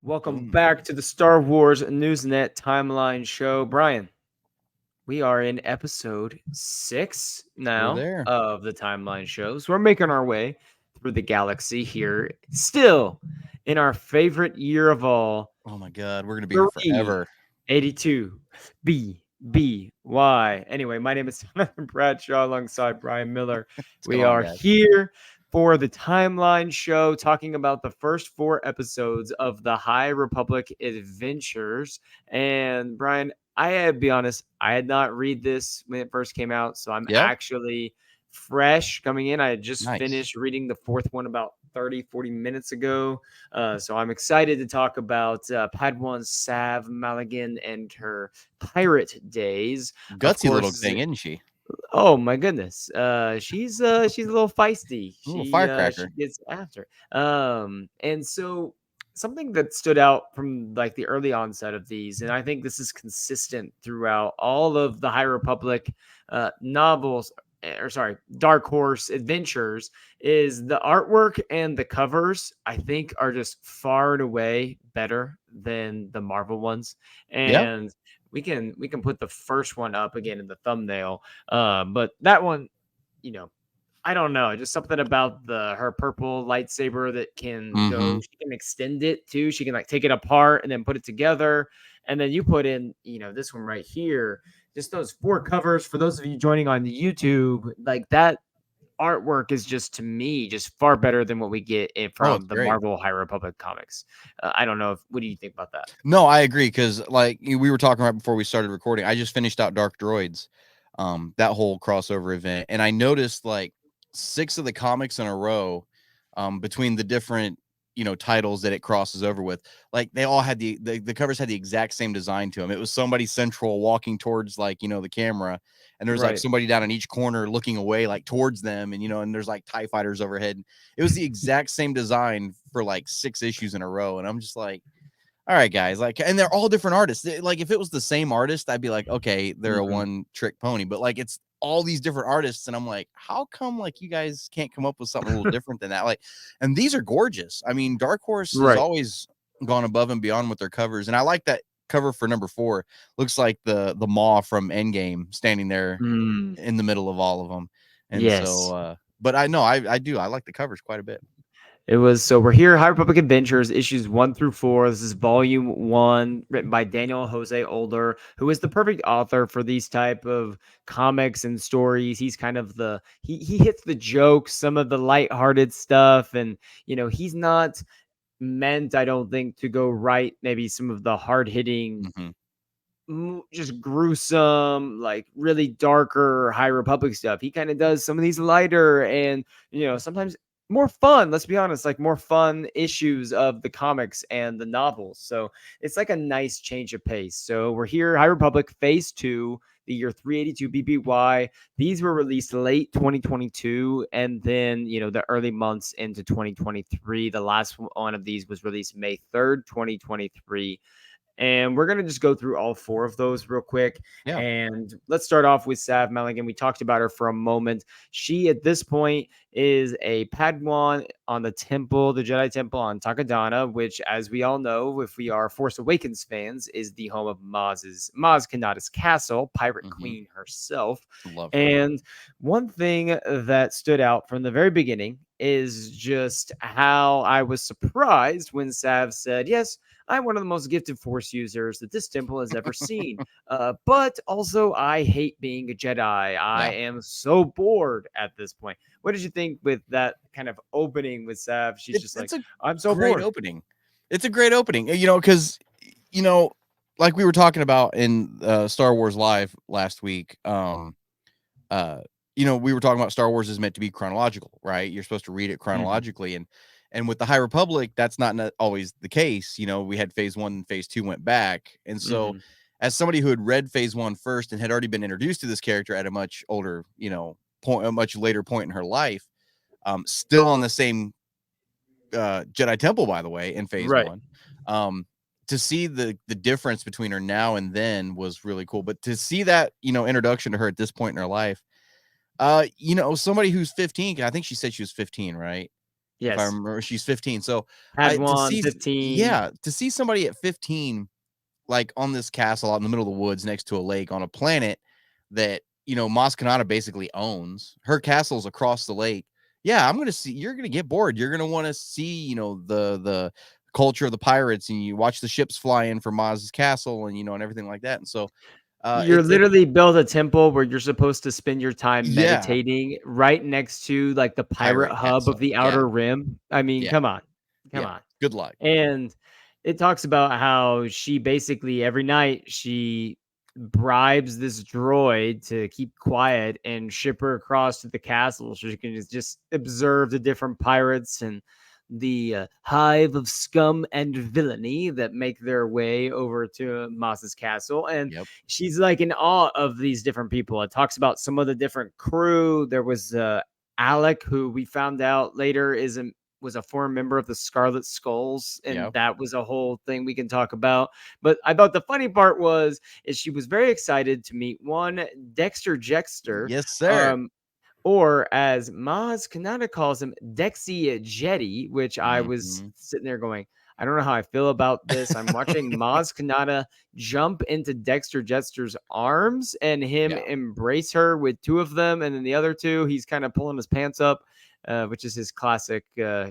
Welcome Boom. back to the Star Wars Newsnet Timeline Show. Brian, we are in episode 6 now there. of the Timeline Show. So we're making our way through the galaxy here, still in our favorite year of all, Oh my God, we're gonna be here forever. 82 BBY. Anyway, my name is Jonathan Bradshaw alongside Brian Miller. What's We going on, are guys? here for the Timeline Show, talking about the first 4 episodes of the High Republic Adventures. And Brian, I had to be honest, I had not read this when it first came out, so I'm Yeah, actually fresh coming in. I had just nice. finished reading the 4th one about 30-40 minutes ago. So I'm excited to talk about Padawan Sav Malagan and her pirate days. Of Gutsy little course, thing, isn't she? oh my goodness. She's a little feisty. A little She firecracker. gets after. And so something that stood out from like the early onset of these, and I think this is consistent throughout all of the High Republic novels, or sorry, Dark Horse adventures, is the artwork and the covers, I think, are just far and away better than the Marvel ones. Yeah, And we can put the first one up again in the thumbnail. But that one, you know, I don't know, just something about her purple lightsaber that can mm-hmm. go. She can extend it too. She can like take it apart and then put it together. And then you put in, this one right here. Just those 4 covers for those of you joining on the YouTube, like that artwork is just, to me, just far better than what we get Oh, it's from the great. Marvel High Republic comics. I don't know. What do you think about that? No, I agree, because like we were talking right before we started recording, I just finished out Dark Droids, that whole crossover event, and I noticed like 6 of the comics in a row, between the different titles that it crosses over with, like they all had the covers had the exact same design to them. It was somebody central walking towards the camera, and there's like Right. somebody down in each corner looking away like towards them, and and there's like TIE fighters overhead. It was the exact same design for like 6 issues in a row, and I'm just like, all right, guys, like, and they're all different artists. Like, if it was the same artist, I'd be like, okay, they're a one-trick pony. But like, it's all these different artists, and I'm like, how come like you guys can't come up with something a little different than that? Like, and these are gorgeous. I mean, Dark Horse has Right. always gone above and beyond with their covers, and I like that cover for number 4. Looks like the Maw from Endgame standing there in the middle of all of them. And Yes. so, but I know I do. I like the covers quite a bit. It was, so we're here, High Republic Adventures, issues 1-4. This is volume 1, written by Daniel Jose Older, who is the perfect author for these type of comics and stories. He's kind of he hits the jokes, some of the lighthearted stuff, and he's not meant, I don't think, to go write maybe some of the hard-hitting, just gruesome, like really darker High Republic stuff. He kind of does some of these lighter and sometimes more fun, let's be honest, like more fun issues of the comics and the novels. So it's like a nice change of pace. So we're here, High Republic Phase 2, the year 382 BBY. These were released late 2022, and then the early months into 2023. The last one of these was released May 3rd, 2023. And we're going to just go through all 4 of those real quick. Yeah. And let's start off with Sav Malagan. We talked about her for a moment. She, at this point, is a Padawan on the temple, the Jedi Temple on Takodana, which, as we all know, if we are Force Awakens fans, is the home of Maz Kanata's castle, Pirate Queen herself. Love her. And one thing that stood out from the very beginning is just how I was surprised when Sav said, yes, I'm one of the most gifted Force users that this temple has ever seen. But also, I hate being a Jedi. I am so bored at this point. What did you think with that kind of opening with Sav? She's just like, I'm so bored. Opening. It's a great opening, because, like we were talking about in Star Wars Live last week, we were talking about Star Wars is meant to be chronological, right? You're supposed to read it chronologically. And with the High Republic, that's not always the case. We had Phase 1 and Phase 2 went back. And so as somebody who had read Phase 1 first and had already been introduced to this character at a much older, point, a much later point in her life, still on the same Jedi Temple, by the way, in Phase 1. To see the difference between her now and then was really cool. But to see that, introduction to her at this point in her life, Somebody who's 15. I think she said she was 15, right? If I Yes. remember, she's 15. So I to Padawan see, 15. yeah, to see somebody at 15 like on this castle out in the middle of the woods next to a lake on a planet that Maz Kanata basically owns. Her castle's across the lake. Yeah, you're gonna get bored. You're gonna want to see, the culture of the pirates, and you watch the ships fly in from Maz's castle, and everything like that. And so You're it's literally build a temple where you're supposed to spend your time yeah, meditating right next to like the pirate pirate hub of castle. the Yeah, Outer Rim. I mean, yeah, come on. Come yeah. on. Good luck. And it talks about how she basically every night she bribes this droid to keep quiet and ship her across to the castle so she can just observe the different pirates and the hive of scum and villainy that make their way over to Moss's castle. And Yep. she's like in awe of these different people. It talks about some of the different crew. There was Alec, who we found out later was a former member of the Scarlet Skulls, and Yep. that was a whole thing we can talk about. But I thought the funny part is she was very excited to meet one Dexter Jexter, Yes, sir. um, or as Maz Kanata calls him, Dexy Jetty, which I was Hmm. sitting there going, I don't know how I feel about this. I'm watching Maz Kanata jump into Dexter Jester's arms and him Yeah. embrace her with two of them. And then the other two, he's kind of pulling his pants up, which is his classic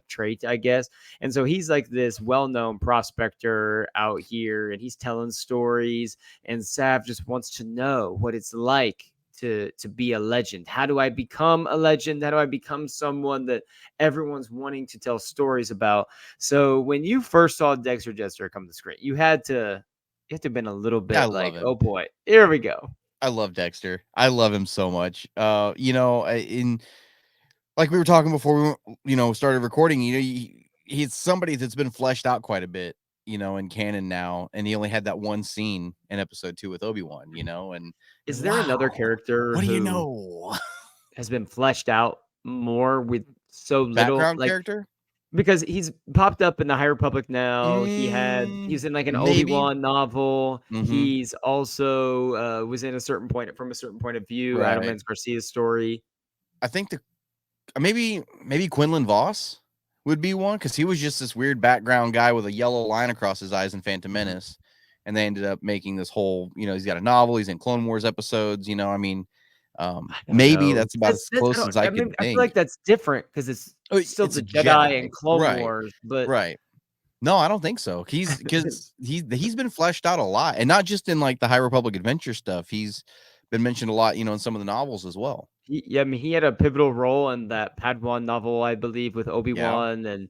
trait, I guess. And so he's like this well known prospector out here and he's telling stories. And Sav just wants to know what it's like to be a legend. How do I become a legend? How do I become someone that everyone's wanting to tell stories about? So when you first saw Dexter Jester come to the screen, you had to have been a little Yeah, I bit love like, him. oh boy, here we go. I love Dexter. I love him so much. In like we were talking before we started recording, he's somebody that's been fleshed out quite a bit, in canon now, and he only had that one scene in episode 2 with Obi-Wan, and Is there another wow, character what do you who know? has been fleshed out more with so little? Background Like, character? because he's popped up in the High Republic now. He's in like an Maybe. Obi-Wan novel. Mhm. He's also was in a certain point from a certain point of view, Adam Right. Lance Garcia's story. I think maybe Quinlan Voss would be one, because he was just this weird background guy with a yellow line across his eyes in Phantom Mhm. Menace, and they ended up making this whole. He's got a novel. He's in Clone Wars episodes. I don't Maybe know. that's about as That's I close don't. as I I mean, could I feel think. like that's different because it's Oh, still it's a the Jedi Jedi, and Clone right? Wars, but Right. No, I don't think so. He's been fleshed out a lot, and not just in like the High Republic adventure stuff. He's been mentioned a lot, in some of the novels as well. yeah, I mean, he had a pivotal role in that Padawan novel, I believe, with Yeah. Obi-Wan, and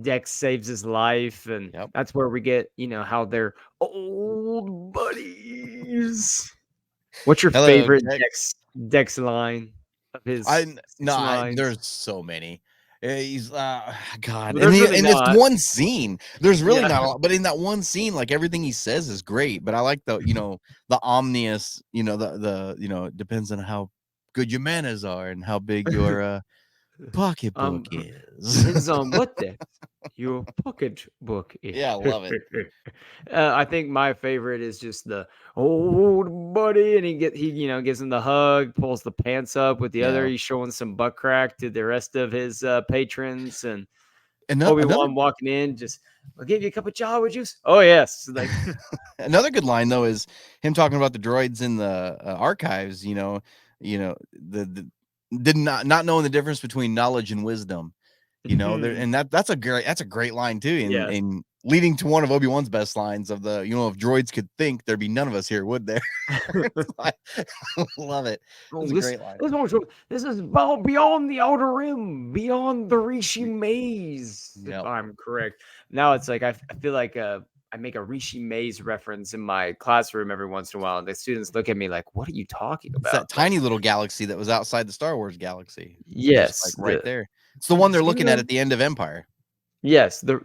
Dex saves his life, and Yep. that's where we get, how they're old buddies. What's your Hello, favorite Dex. Dex line of his No, 6 lines? there's so many. He's God, Well, and there's really and this not. one scene, there's really Yeah. not a lot, but in that one scene, like everything he says is great. But I like the omnious, it depends on how good your manners are and how big your pocketbook is. Depends on what Dex your pocketbook is. Yeah, I love it. I think my favorite is just the old buddy, and he gives him the hug, pulls the pants up with the other. Yeah, He's showing some butt crack to the rest of his patrons, and another Obi-Wan walking in, just, I'll give you a cup of Java juice. Oh yes, like another good line though is him talking about the droids in the archives. The did not knowing the difference between knowledge and wisdom. And that's a great line too, yes. in leading to one of Obi-Wan's best lines of the, if droids could think, there'd be none of us here, would there? I love it. Oh, That's a great line. this is beyond the outer rim, beyond the Rishi maze, if Yep. I'm correct. Now it's like I feel like I make a Rishi maze reference in my classroom every once in a while, and the students look at me like, "What are you talking It's about?" that Like, tiny little galaxy that was outside the Star Wars galaxy. Just yes, like right there. It's the one they're just give me looking at the at the end of Empire. yes, they're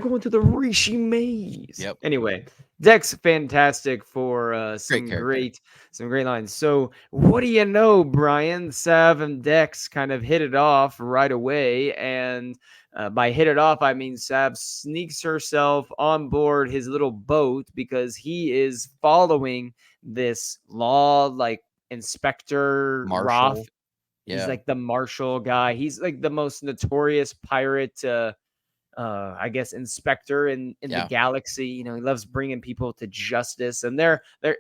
going to the Rishi maze. Yep. Anyway, Dex fantastic for Great character. some great lines. So what do you know, Brian? Sav and Dex kind of hit it off right away, and by hit it off, I mean Sav sneaks herself on board his little boat because he is following this law like Inspector Roth. Marshall. He's Yeah. like the marshal guy. He's like the most notorious pirate I guess inspector in the Yeah. galaxy. You know, he loves bringing people to justice, and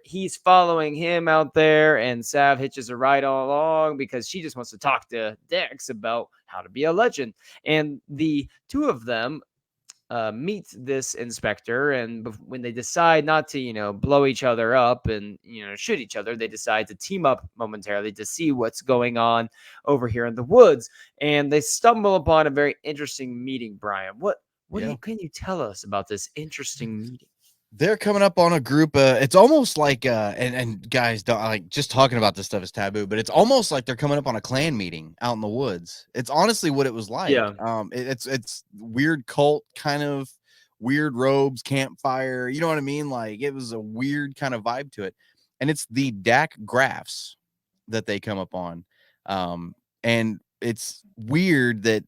he's following him out there, and Sav hitches a ride all along because she just wants to talk to Dex about how to be a legend. And the two of them meet this inspector, and when they decide not to, blow each other up and shoot each other, they decide to team up momentarily to see what's going on over here in the woods. And they stumble upon a very interesting meeting. Brian, Yeah. can you tell us about this interesting meeting? They're coming up on a group. It's almost like and guys, don't like just talking about this stuff is taboo, but it's almost like they're coming up on a clan meeting out in the woods. It's honestly what it was like. Yeah, It's weird cult kind of weird robes, campfire. You know what I mean? Like it was a weird kind of vibe to it, and it's the Dak Graffs that they come up on, and it's weird that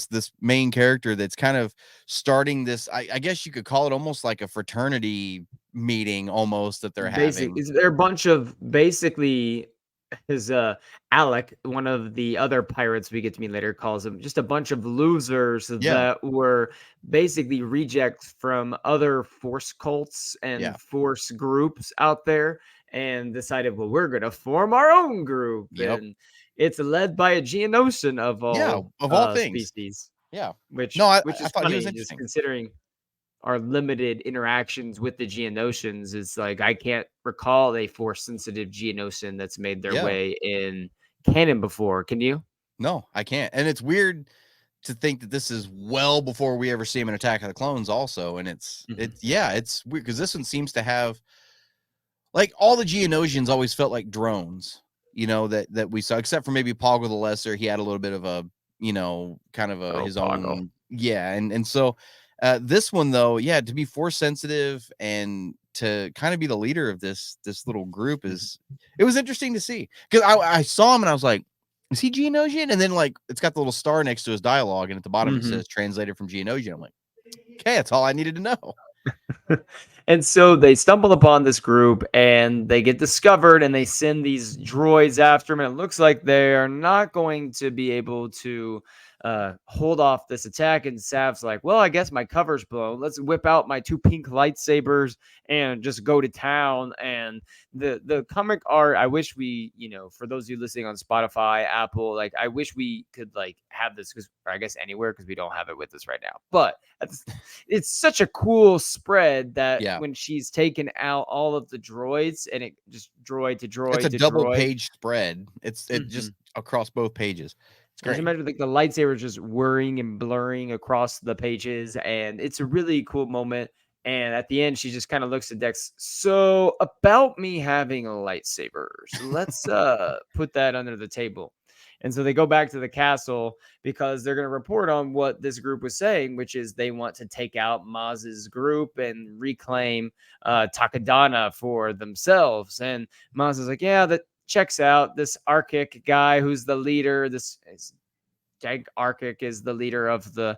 this main character that's kind of starting this, I guess you could call it almost like a fraternity meeting almost that they're having. is there a bunch of basically his Alec, one of the other pirates we get to meet later, calls him just a bunch of losers Yeah. that were basically rejects from other force cults Yeah. and force groups out there, and decided, well, we're gonna form our own group, Yep. and it's led by a Geonosian of Yeah, all of all things. species, Yeah. which No, which I is thought he was funny, just interesting. considering our limited interactions with the Geonosians. Is like I can't recall a force sensitive Geonosian that's made their Yeah. way in canon before. Can you? No, I can't. And it's weird to think that this is well before we ever see him in Attack of the Clones also. And Mhm. it's weird because this one seems to have like all the Geonosians always felt like drones, that we saw, except for maybe Poggle the Lesser. He had a little bit of a, kind of a Oh, his Poggle. own, yeah, and so this one though, yeah, to be force sensitive and to kind of be the leader of this little group Mhm. it was interesting to see because I saw him and I was like, is he Geonosian? And then like it's got the little star next to his dialogue, and at the bottom it Mhm. says translated from Geonosian. I'm like, okay, that's all I needed to know. And so they stumble upon this group and they get discovered, and they send these droids after them. And it looks like they are not going to be able to hold off this attack. And Sav's like, well, I guess my cover's blown. Let's whip out my two pink lightsabers and just go to town. And the comic art, I wish we, for those of you listening on Spotify, Apple, like I wish we could like have this, because I guess anywhere, because we don't have it with us right now. But it's such a cool spread that Yeah. when she's taken out all of the droids, and it just droid to It's droid a to double droid. page spread. It just Mhm. across both pages. It's And just great. imagine like the lightsabers just whirring and blurring across the pages, and it's a really cool moment. And at the end, she just kind of looks at Dex. So about me having lightsabers, let's put that under the table. And so they go back to the castle because they're going to report on what this group was saying, which is they want to take out Maz's group and reclaim Takodana for themselves. And Maz is like, yeah, that checks out. This Arkic guy who's the leader, this is Jag Arkic is the leader of the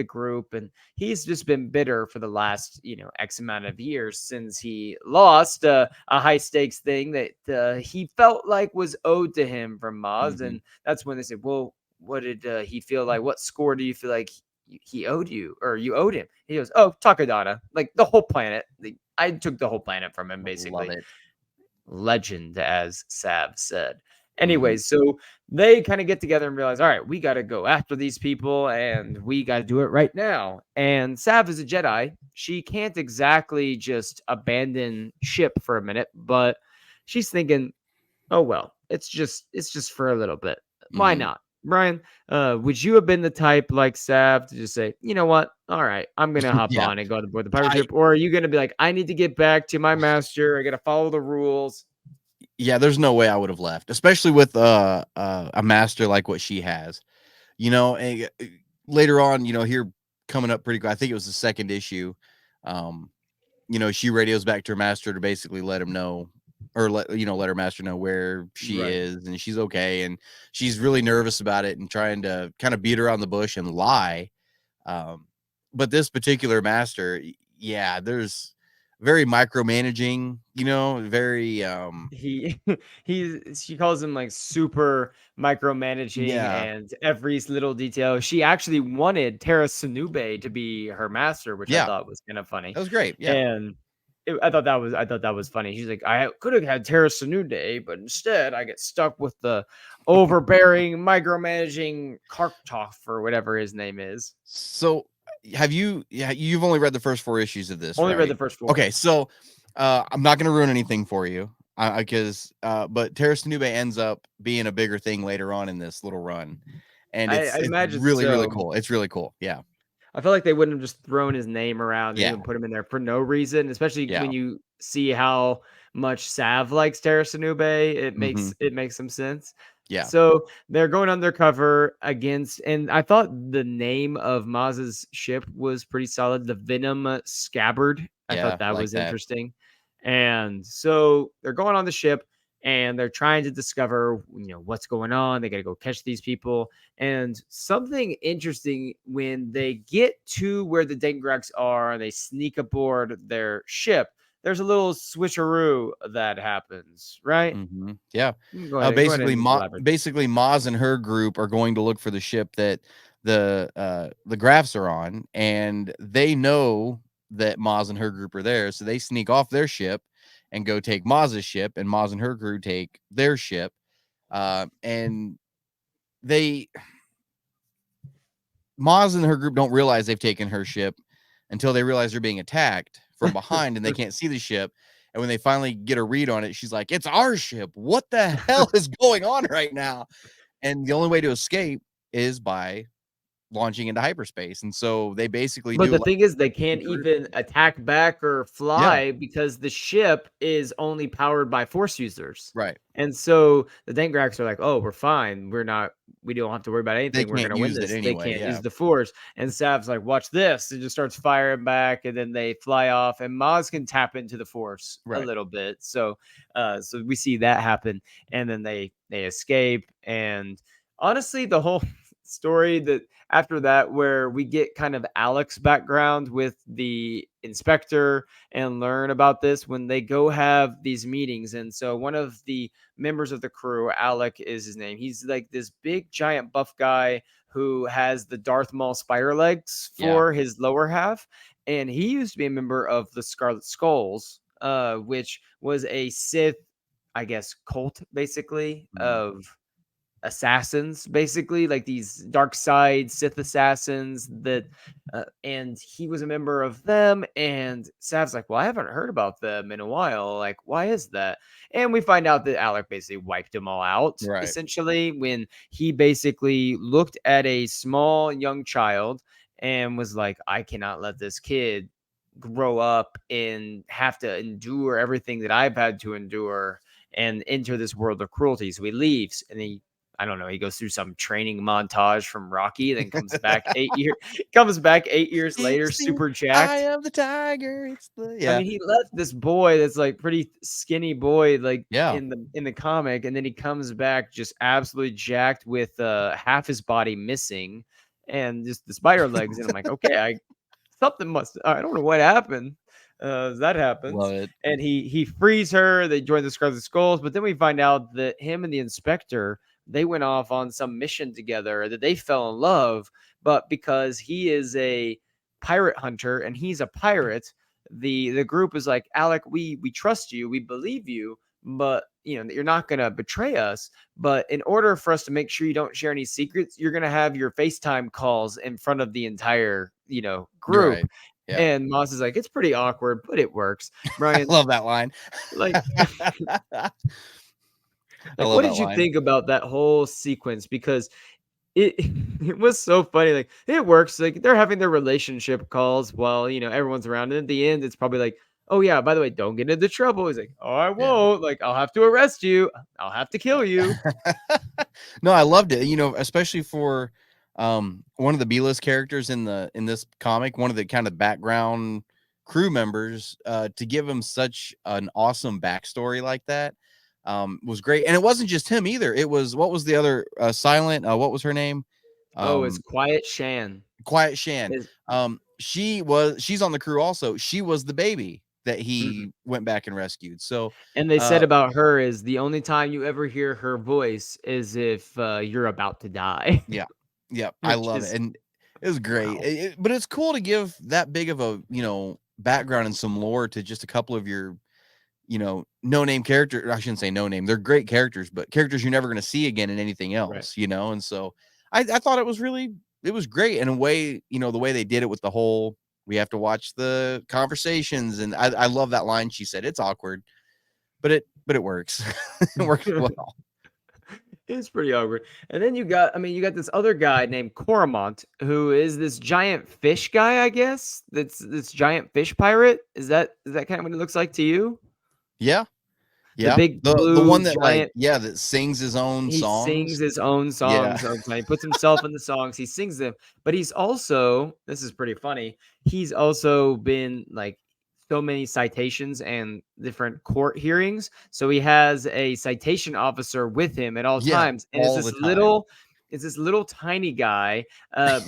group, and he's just been bitter for the last X amount of years since he lost a high stakes thing that he felt like was owed to him from Maz. Mhm. And that's when they said, "Well, what did he feel like? What score do you feel like he owed you, or you owed him?" He goes, "Oh, Takodana, like the whole planet. I took the whole planet from him, Love basically." it. Legend, as Sav said. Mhm. Anyways, so they kind of get together and realize, all right, we got to go after these people, and we got to do it right now. And Sav is a Jedi. She can't exactly just abandon ship for a minute, but she's thinking, oh well, it's just for a little bit. Why Mhm. not? Brian, would you have been the type like Sav to just say, you know what? All right, I'm gonna hop Yeah. on and go to board the pirate I ship, or are you gonna be like, I need to get back to my master. I gotta follow the rules. Yeah, there's no way I would have left, especially with a master like what she has. And later on, here coming up pretty quick, I think it was the second issue. Um, she radios back to her master to basically let him know, or let her master know where she Right. is and she's okay. And she's really nervous about it and trying to kind of beat around the bush and lie. But this particular master, yeah, there's very micromanaging, very he she calls him like super micromanaging yeah. and every little detail. She actually wanted Tara Sanube to be her master, which I Yeah. thought was kind of funny. That was great. Yeah. And I thought that was funny. She's like, I could have had Tara Sanube, but instead I get stuck with the overbearing, micromanaging Karktoff or whatever his name is. So you've only read the first 4 issues of this, Only read the right? first four. Okay, so I'm not gonna ruin anything for you. Because but Terrace Nube ends up being a bigger thing later on in this little run. And I it's imagine really, really so. cool. It's really cool. Yeah. I feel like they wouldn't have just thrown his name around and Yeah. even put him in there for no reason, especially Yeah. when you see how much Sav likes Tara Sanube. Mm-hmm. It makes some sense. Yeah. So they're going undercover against, and I thought the name of Maz's ship was pretty solid. The Venom Scabbard. I thought Yeah. that Like was that. interesting. And so they're going on the ship and they're trying to discover, what's going on. They got to go catch these people. And something interesting when they get to where the Dengrax are and they sneak aboard their ship, there's a little switcheroo that happens, right? Mm-hmm. Yeah. Go ahead and elaborate. Basically Maz and her group are going to look for the ship that the Graphs are on, and they know that Maz and her group are there, so they sneak off their ship and go take Maz's ship, and Maz and her crew take their ship. And they Maz and her group don't realize they've taken her ship until they realize they're being attacked from behind and they can't see the ship. And when they finally get a read on it, she's like, "It's our ship. What the hell is going on right now?" And the only way to escape is by launching into hyperspace. And so they basically But do the like, thing is, they can't even attack back or yeah, fly because the ship is only powered by force users. right. And so the Dengrax are like, "Oh, we're fine. We don't have to worry about They anything. We're can't gonna win use it this. They anyway. can't Yeah, use the force." And Sav's like, "Watch this!" And just starts firing back, and then they fly off. And Maz can tap into the force a right. little bit, so we see that happen, and then they escape. And honestly, the whole story that after that, where we get kind of Alec's background with the inspector and learn about this when they go have these meetings. And so one of the members of the crew, Alec is his name. He's like this big giant buff guy who has the Darth Maul spider legs Yeah. for his lower half. And he used to be a member of the Scarlet Skulls, which was a Sith, I guess, cult basically Mm, of assassins, basically like these dark side Sith assassins that and he was a member of them. And Sav's like, well, I haven't heard about them in a while, like, why is that? And we find out that Alec basically wiped them all out right. essentially when he basically looked at a small young child and was like, I cannot let this kid grow up and have to endure everything that I've had to endure and enter this world of cruelty. So he leaves and I don't know, he goes through some training montage from Rocky, then comes back 8 years later, It's the super eye jacked. of the tiger. It's the I yeah, mean, he left this boy that's like pretty skinny boy, like yeah. in the comic, and then he comes back just absolutely jacked with half his body missing and just the spider legs. And I'm like, okay, I don't know what happened. That happens. Love it. And he frees her. They join the Scarlet Skulls, but then we find out that him and the inspector, they went off on some mission together, that they fell in love. But because he is a pirate hunter and he's a pirate, the group is like, Alec, we trust you, we believe you, but you're not gonna betray us. But in order for us to make sure you don't share any secrets, you're gonna have your FaceTime calls in front of the entire You're group. right. Yeah. And Moss is like, it's pretty awkward, but it works. I Brian, love that line. like, I like, love what that did you line. think about that whole sequence? Because it it was so funny. Like, it works. Like, they're having their relationship calls while everyone's around. And at the end, it's probably like, oh yeah, by the way, don't get into trouble. He's like, oh, I Yeah. won't. Like, I'll have to arrest you. I'll have to kill you. No, I loved it. Especially for one of the B-list characters in this comic, one of the kind of background crew members, to give him such an awesome backstory like that was great. And it wasn't just him either. It was what was the other silent what was her name? Oh, it's Um Quiet Shan. Quiet Shan. Is She's on the crew also. She was the baby. that Mhm. he went back and rescued. So, And they said uh, about her is the only time you ever hear her voice is if, you're about to die, yeah, yeah, I which love it, is and it was great. wow. But it's cool to give that big of a background and some lore to just a couple of your no name character. I shouldn't say no name. They're great characters, but characters you're never going to see again in anything Right. else. And so I thought it was great in a way. The way they did it with the whole. We have to watch the conversations, and I love that line she said. It's awkward, but it works. It works well. It's pretty awkward. And then you got this other guy named Coromont, who is this giant fish guy, I guess. That's this giant fish pirate. Is that kind of what it looks like to you? Yeah, The yeah. big The blue one that giant. that sings his own He sings songs. his own Yeah, songs all the time. He puts himself in the songs, he sings them, but he's also, this is pretty funny, he's also been like so many citations and different court hearings. So he has a citation officer with him at all yeah, times. And all the time. it's this little tiny guy,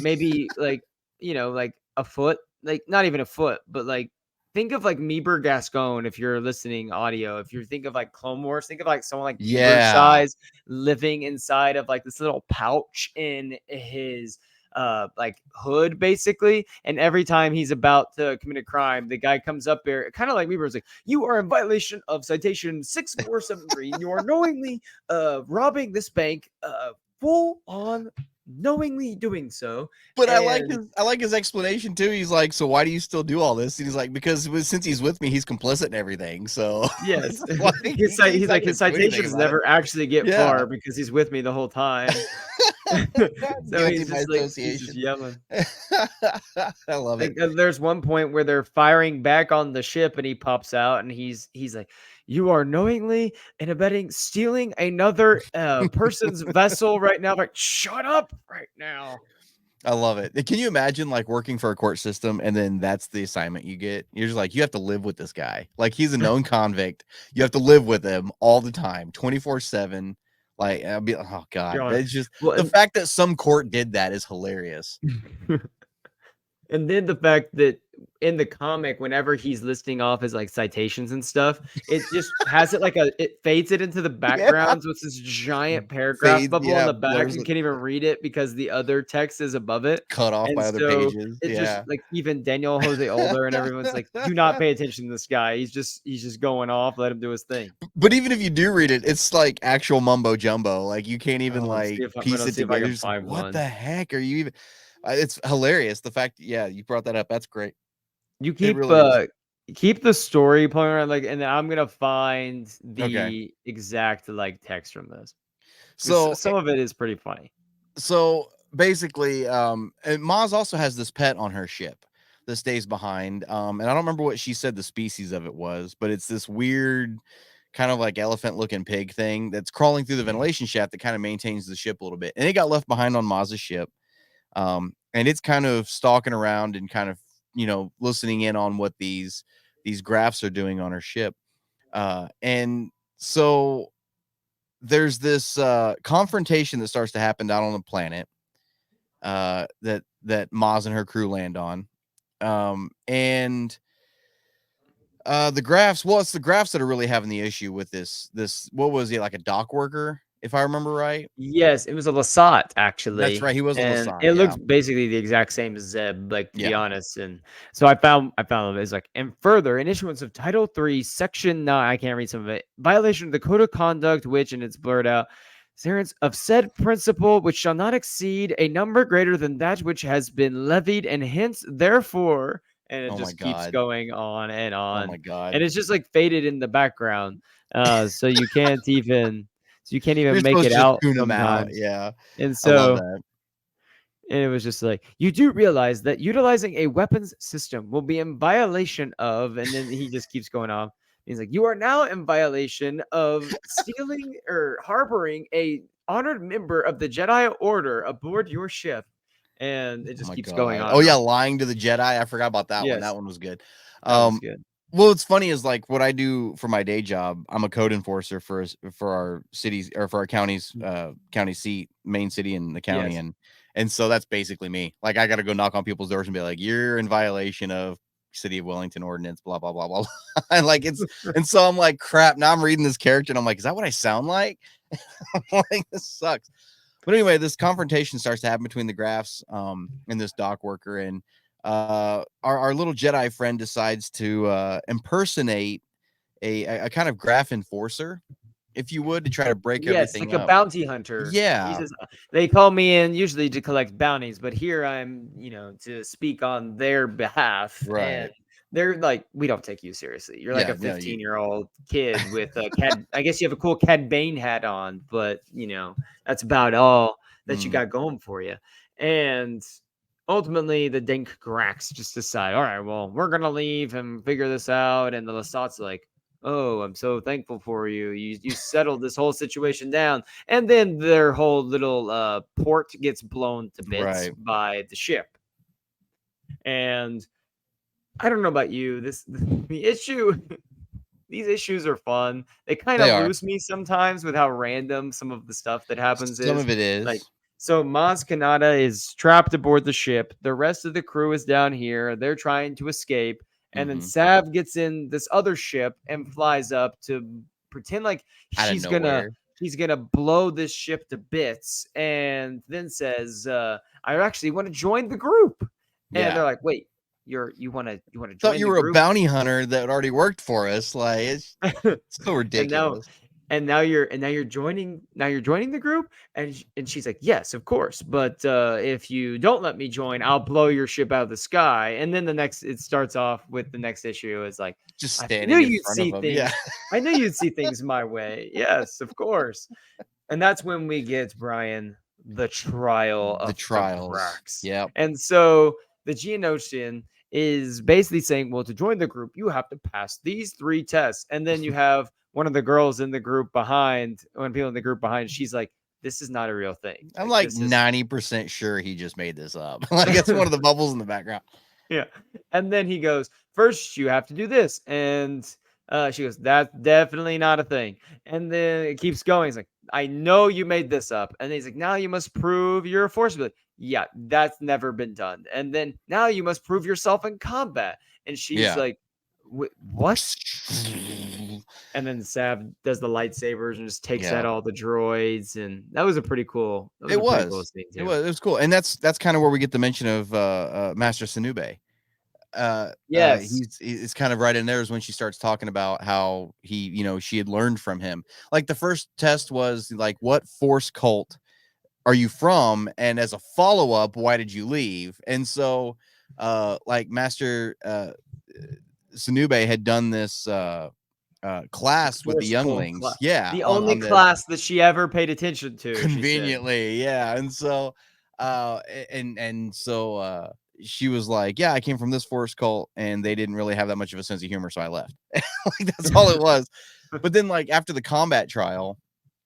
maybe like, like a foot, like not even a foot, but like think of like Meeber Gascon if you're listening audio. If you think of like Clone Wars, think of like someone like Meeber's Yeah, size living inside of like this little pouch in his like hood basically. And every time he's about to commit a crime, the guy comes up there kind of like Meeber's like, you are in violation of citation 6473. You are knowingly robbing this bank full on knowingly doing so. but And I like his explanation too. He's like, "So why do you still do all this?" And he's like, "Because since he's with me, he's complicit in everything. So yes, why he he's can't like his even do anything citations about it." never actually get Yeah, far because he's with me the whole time. So guilty he's by just like he's just association. yelling. I love it. Like there's one point where they're firing back on the ship and he pops out and he's like, "You are knowingly and abetting stealing another person's vessel right now." Like, shut up right now. I love it. Can you imagine like working for a court system and then that's the assignment you get? You're just like, you have to live with this guy. Like he's a known convict. You have to live with him all the time, 24/7. Like, I'll be, oh God. God. It's just Well, the fact that some court did that is hilarious. and then the fact that in the comic, whenever he's listing off his like citations and stuff, it just has it like it fades it into the Yeah. background. So it's this giant paragraph Fades, bubble on yeah, the back. blurs You it, can't even read it because the other text is above it. cut off And by other so pages. it just Yeah. like even Daniel Jose Older and everyone's like, do not pay attention to this guy. He's just going off. Let him do his thing. But even if you do read it, it's like actual mumbo jumbo. Like you can't even Oh, like I'm piece gonna it see if I together. can Just like, find what one. the heck are you even? It's hilarious. The fact, yeah, you brought that up. That's great. You It really is. keep the story playing around, like, and then I'm gonna find Okay. the exact like text from this. 'Cause So some of it is pretty funny. so basically, and Maz also has this pet on her ship that stays behind. And I don't remember what she said the species of it was, but it's this weird kind of like elephant looking pig thing that's crawling through the ventilation shaft that kind of maintains the ship a little bit. And it got left behind on Maz's ship. And it's kind of stalking around and kind of, listening in on what these graphs are doing on her ship. And so there's this confrontation that starts to happen down on the planet that Maz and her crew land on. And the graphs, well, it's the graphs that are really having the issue with this what was he, like a dock worker, if I remember right? Yes, it was a Lasat That's actually, right, he was a and Lasat, it yeah. looks basically the exact same as Zeb, like, to be Yeah. honest, and so I found it as like, and further, in issuance of Title 3, Section 9, I can't read some of it, violation of the code of conduct, which, and it's blurred out, adherence of said principle, which shall not exceed a number greater than that which has been levied, and hence, therefore, and it Oh my just keeps god. going on, Oh my and god. it's just like faded in the background, so you can't You're even make supposed it to just out tune them out, sometimes. yeah. And I love so that. and it was just like, you do realize that utilizing a weapons system will be in violation of, and then he just keeps going off. He's like, you are now in violation of stealing or harboring a honored member of the Jedi Order aboard your ship. And it Oh just my keeps going god. on Oh and yeah, on. lying to the Jedi. I forgot about that one. That Yes, one was good. that was Um, good. well, what's funny is like what I do for my day job. I'm a code enforcer for our cities or for our county's county seat, main city in the county, Yes. and so that's basically me. Like I got to go knock on people's doors and be like, "You're in violation of." City of Wellington ordinance, blah blah blah blah. And like and so I'm like, crap. Now I'm reading this character and I'm like, is that what I sound like? I'm like, this sucks. But anyway, this confrontation starts to happen between the Graphs and this dock worker, and our little Jedi friend decides to impersonate a kind of Graph enforcer, if you would, to try to break Yes, everything like a up. bounty hunter. He Yeah, says, they call me in usually to collect bounties, but here I'm, to speak on their behalf. And right. they're like, we don't take you seriously. You're like Yeah, a no, you 15-year-old kid with a Cad. I guess you have a cool Cad Bane hat on, but that's about all that you got going for you. And ultimately, the Dink Grax just decide, all right, well, we're gonna leave and figure this out. And the Lasat's like, oh, I'm so thankful for you. You settled this whole situation down. And then their whole little port gets blown to bits right. by the ship. And I don't know about you. The issue these issues are fun. They kind They of are. lose me sometimes with how random some of the stuff that happens Some is. of it Like, is. so Maz Kanata is trapped aboard the ship. The rest of the crew is down here. They're trying to escape. And then Sav gets in this other ship and flies up to pretend like Out of nowhere. he's gonna blow this ship to bits, and then says, I actually want to join the group. And Yeah. they're like, wait, you wanna Thought join you the were a group? bounty hunter that already worked for us. Like, it's so and now ridiculous. you're joining the group. And she's like, yes, of course, but if you don't let me join, I'll blow your ship out of the sky. And then it starts off with the next issue is like, Just I knew standing in you'd front of see them. Yeah. things. I knew you'd see things my way. Yes, of course. And that's when we get, Brian, the trial The of the trials. Grax. Yep. And so the Geonosian is basically saying, well, to join the group, you have to pass these 3 tests. And then you have one of the girls in the group behind, one people in the group behind, she's like, this is not a real thing. I'm Like, like this is 90% sure he just made this up. Like, it's one of the bubbles in the background. yeah. And then he goes, first, you have to do this. And she goes, that's definitely not a thing. And then it keeps going. He's like, I know you made this up. And then he's like, now you must prove your forceability. Yeah, that's never been done. And then now you must prove yourself in combat. And she's Yeah. like, what? And then Sav does the lightsabers and just takes out Yeah. all the droids. And that was a pretty cool scene It too. was cool. And that's kind of where we get the mention of Master Sanube. Yes. He's kind of right in there is when she starts talking about how she had learned from him. Like, the first test was like, what Force cult are you from? And as a follow-up, why did you leave? And so like Master Sanube had done this class with the Force cult younglings. class. Yeah, The only on the class that she ever paid attention to, she said. conveniently, yeah. And so so she was like, yeah, I came from this Force cult and they didn't really have that much of a sense of humor, so I left. Like, that's all it was. But then, like, after the combat trial,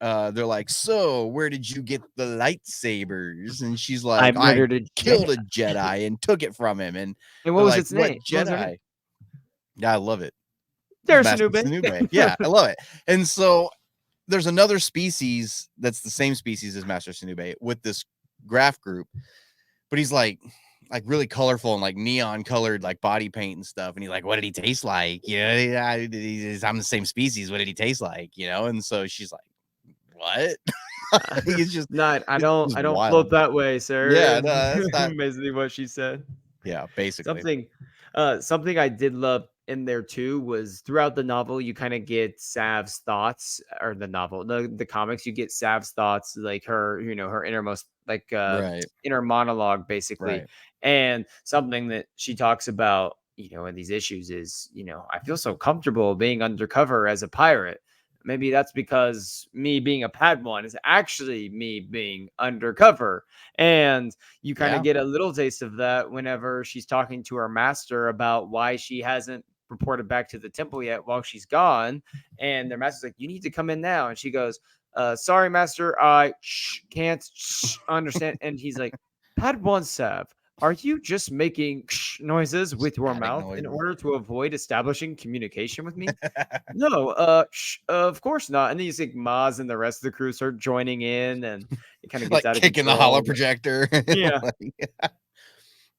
they're like, so where did you get the lightsabers? And she's I like, I murdered a killed Jedi. a Jedi and took it from him. And And what they're was like, its what name? What was her name? Jedi? Yeah, I love it. There's Master Sanube. Sanube. Yeah, I love it. And so there's another species that's the same species as Master Sanube with this graph group, but he's like really colorful and like neon colored, like body paint and stuff. And he's like, what did he taste like? I'm the same species. What did he taste like? And so she's like, what? It's just, I it's don't just float wild. that way, sir. Yeah, And no, that's not. basically what she said. Yeah, basically. Something I did love in there too was throughout the novel, you kind of get Sav's thoughts, or the novel, the comics, you get Sav's thoughts, like her, her innermost, like Right, inner monologue, basically. right. And something that she talks about, in these issues is, I feel so comfortable being undercover as a pirate. Maybe that's because me being a Padawan is actually me being undercover. And you kind of Yeah, get a little taste of that whenever she's talking to her master about why she hasn't reported back to the temple yet while she's gone. And their master's like, you need to come in now. And she goes, sorry, master, I can't understand. And he's like, Padawan Sav, are you just making noises with your static mouth in noises. order to avoid establishing communication with me? No, of course not. And then you see Maz and the rest of the crew start joining in, and it kind of gets Like out of kicking the hollow control. But projector. yeah, Like,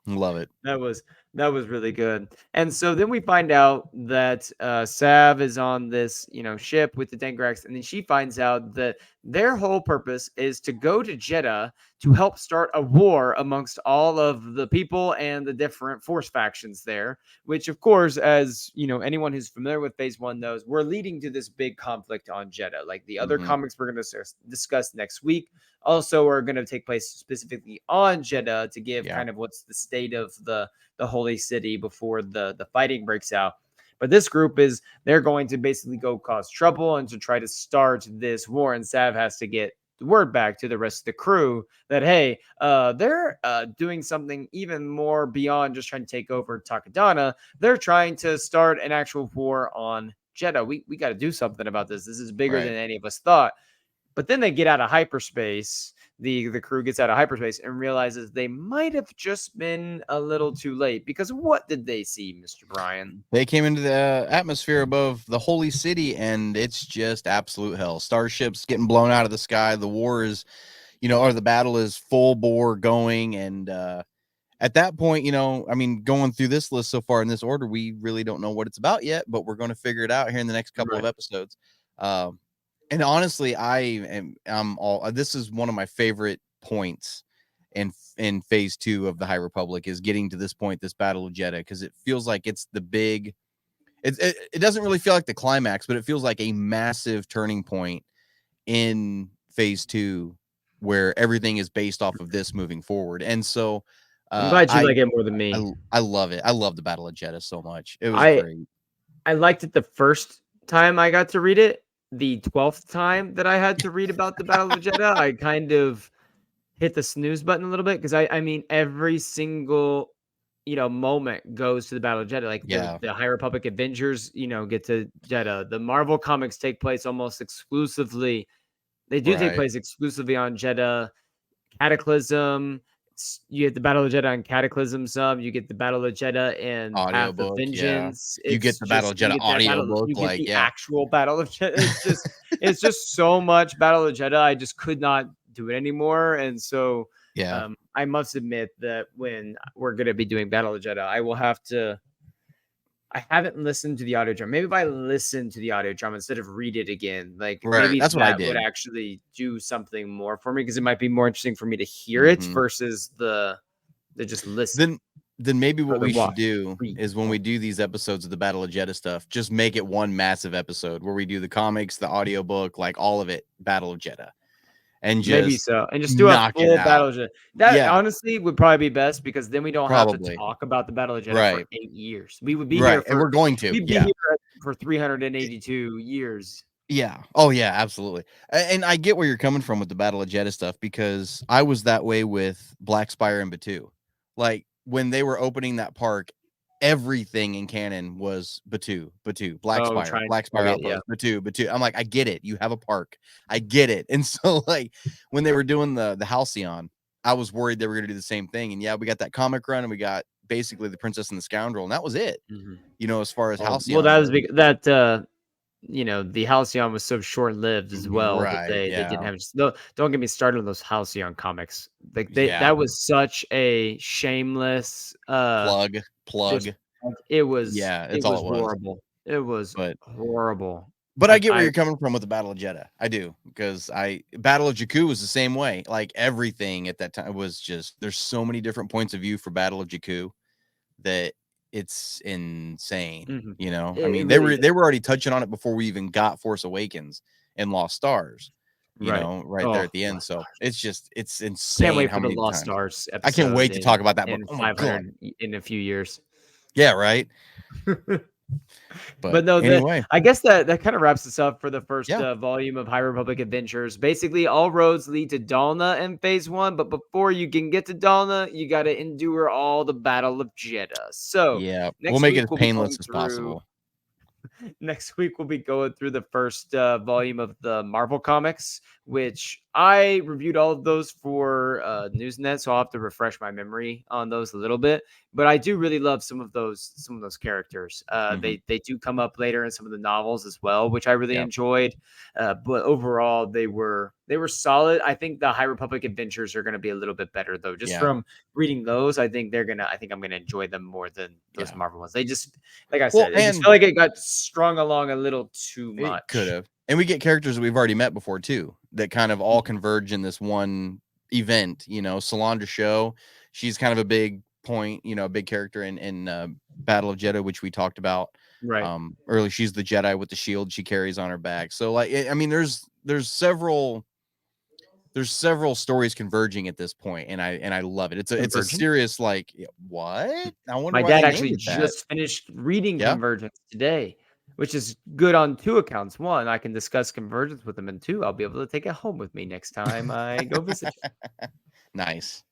love it. that was That was really good. And so then we find out that Sav is on this, ship with the Dengrax, and then she finds out that their whole purpose is to go to Jeddah to help start a war amongst all of the people and the different force factions there. Which, of course, as anyone who's familiar with Phase One knows, we're leading to this big conflict on Jeddah. Like the other comics we're going to discuss next week also are going to take place specifically on Jeddah to give kind of what's the state of the holy city before the fighting breaks out. But this group they're going to basically go cause trouble and to try to start this war. And Sav has to get the word back to the rest of the crew that, hey, they're doing something even more beyond just trying to take over Takodana. They're trying to start an actual war on Jeddah. We got to do something about this. This is bigger than any of us thought. But then they get out of hyperspace. The crew gets out of hyperspace and realizes they might have just been a little too late, because what did they see, Mr. Brian? They came into the atmosphere above the holy city, and it's just absolute hell. Starships getting blown out of the sky. The war is, or the battle is full bore going. And at that point, going through this list so far in this order, we really don't know what it's about yet, but we're going to figure it out here in the next couple of episodes. And honestly, this is one of my favorite points in Phase 2 of the High Republic, is getting to this point, this Battle of Jeddah, because it feels like it's the big. It doesn't really feel like the climax, but it feels like a massive turning point in Phase 2, where everything is based off of this moving forward. And so, I'm glad you like it more than me. I love it. I love the Battle of Jeddah so much. It was great. I liked it the first time I got to read it. The 12th time that I had to read about the Battle of Jeddah, I kind of hit the snooze button a little bit, because I mean, every single moment goes to the Battle of Jeddah. Like the High Republic Avengers, get to Jeddah. The Marvel comics take place almost exclusively. They do take place exclusively on Jeddah. Cataclysm. You get the Battle of Jeddah and Cataclysm some. You get the Battle of Jeddah and Path of Vengeance. You get the Battle of Jeddah audiobook. You get the actual Battle of Jeddah. It's just so much Battle of Jeddah. I just could not do it anymore. And so I must admit that when we're going to be doing Battle of Jeddah, I haven't listened to the audio drama. Maybe if I listen to the audio drama instead of read it again, maybe that's what I did. Would actually do something more for me, because it might be more interesting for me to hear it versus the just listen. Then maybe what we should do is, when we do these episodes of the Battle of Jeddah stuff, just make it one massive episode where we do the comics, the audiobook, like all of it, Battle of Jeddah. And just maybe so, and just do a full Battle of Jeddah. That honestly would probably be best, because then we don't have to talk about the Battle of Jeddah for 8 years. We would be here and we're going to. We'd be here for 382 years. Yeah. Oh yeah, absolutely. And I get where you're coming from with the Battle of Jeddah stuff, because I was that way with Black Spire and Batuu. Like when they were opening that park, everything in canon was Batuu, Black Spire Outpost, Batuu. I'm like, I get it. You have a park. I get it. And so, like, when they were doing the Halcyon, I was worried they were going to do the same thing. And we got that comic run, and we got basically the Princess and the Scoundrel, and that was it. As far as Halcyon. Well, that was that the Halcyon was so short-lived as well that they didn't have. Don't get me started on those Halcyon comics. Like that was such a shameless plug. It was it's all it was. Horrible. It was horrible. But I get where you're coming from with the Battle of Jeddah. I do, because Battle of Jakku was the same way. Like everything at that time was just, there's so many different points of view for Battle of Jakku that it's insane. I mean, they were already touching on it before we even got Force Awakens and Lost Stars. There at the end. So it's insane. Can't wait for the Lost Stars episode. I can't wait to talk about that in 500 in a few years. Yeah, right. But no, anyway, I guess that kind of wraps us up for the first volume of High Republic Adventures. Basically, all roads lead to Dalna in Phase 1, but before you can get to Dalna, you got to endure all the Battle of Jeddah. So we'll make it as painless as possible. Next week we'll be going through the first volume of the Marvel comics, which I reviewed all of those for Newsnet, so I'll have to refresh my memory on those a little bit. But I do really love some of those characters. They do come up later in some of the novels as well, which I really Yeah. enjoyed. But overall, they were solid. I think the High Republic adventures are going to be a little bit better though. Just Yeah. from reading those, I think I'm gonna enjoy them more than those Yeah. Marvel ones. They just, like I Well, said, it just and felt like it got strung along a little too it could much. have. And we get characters that we've already met before too, that kind of all converge in this one event. Solandra Show, she's kind of a big point, a big character in Battle of Jeddah, which we talked about Right. early. She's the Jedi with the shield she carries on her back. So like, I mean, there's several stories converging at this point, and I love it. It's a Convergent. serious, like, what? I wonder My why they dad named actually it that. just finished reading Yeah. Convergence today, which is good on two accounts. One, I can discuss Convergence with him, and two, I'll be able to take it home with me next time I go visit you. Nice.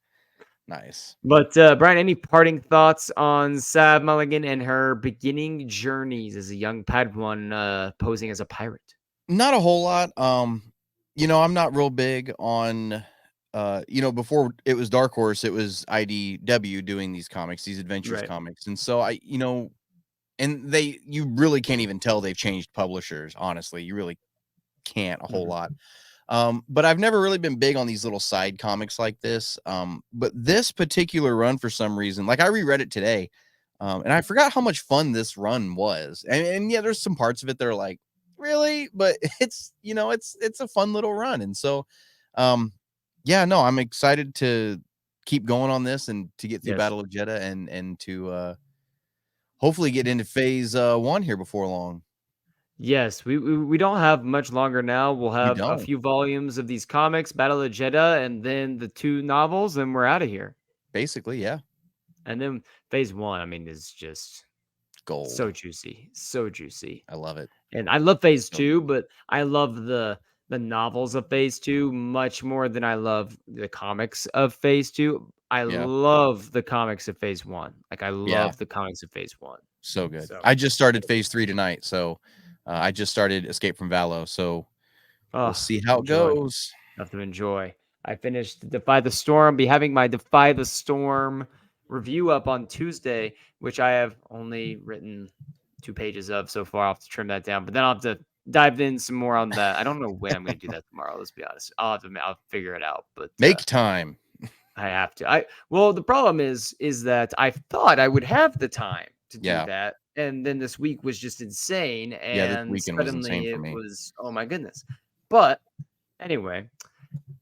Nice. But Brian, any parting thoughts on Sav Mulligan and her beginning journeys as a young Padawan posing as a pirate? Not a whole lot. I'm not real big on before it was Dark Horse, it was IDW doing these comics, these adventures Right. comics. And so and you really can't even tell they've changed publishers, honestly. You really can't a whole Mhm. lot. But I've never really been big on these little side comics like this. But this particular run, for some reason, like I reread it today, and I forgot how much fun this run was. And yeah, there's some parts of it that are like, really, but it's a fun little run. And so, yeah, no, I'm excited to keep going on this and to get through Yes. Battle of Jeddah and to hopefully get into phase 1 here before long. Yes, we don't have much longer now. We'll We have a don't. few volumes of these comics, Battle of Jeddah, and then the two novels, and we're out of here. Basically, yeah. And then phase one, I mean, is just Gold. so juicy, so juicy. I love it. And I love phase So two, good. but I love the novels of phase two much more than I love the comics of phase two. I Yeah. love the comics of phase one. Like I Yeah. love the comics of phase one. So good. So, I just started phase 3 tonight, so I just started Escape from Valo, so we'll oh, see how it enjoy. goes. Have to enjoy. I finished Defy the Storm. Be having my Defy the Storm review up on Tuesday, which I have only written 2 pages of so far. I'll have to trim that down, but then I'll have to dive in some more on that. I don't know when I'm going to do that tomorrow. Let's be honest. I'll figure it out, but Make time. I have to. Well, the problem is that I thought I would have the time to do Yeah. that, and then this week was just insane, Yeah, this and weekend was insane suddenly for it me. was, oh my goodness. But anyway,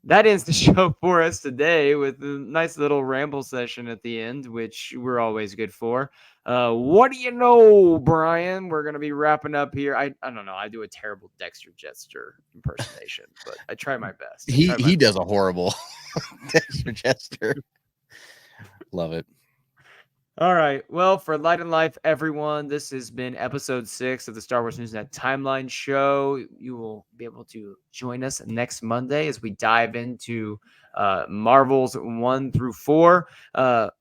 that ends the show for us today with a nice little ramble session at the end, which we're always good for. What do you know, Brian? We're gonna be wrapping up here. I don't know. I do a terrible Dexter Jester impersonation, but I try my best. I He try my he best. does a horrible Dexter Jester. Love it. All right. Well, for Light and Life, everyone, this has been episode 6 of the Star Wars Newsnet Timeline Show. You will be able to join us next Monday as we dive into Marvels 1 through 4.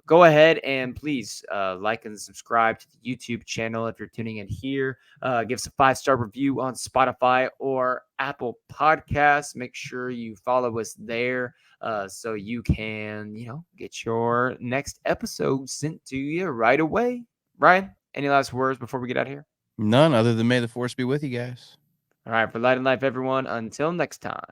Go ahead and please like and subscribe to the YouTube channel if you're tuning in here. Give us a 5-star review on Spotify or Apple Podcasts. Make sure you follow us there. So you can, get your next episode sent to you right away. Ryan, any last words before we get out of here? None other than may the force be with you guys. All right, for Light and Life, everyone, until next time.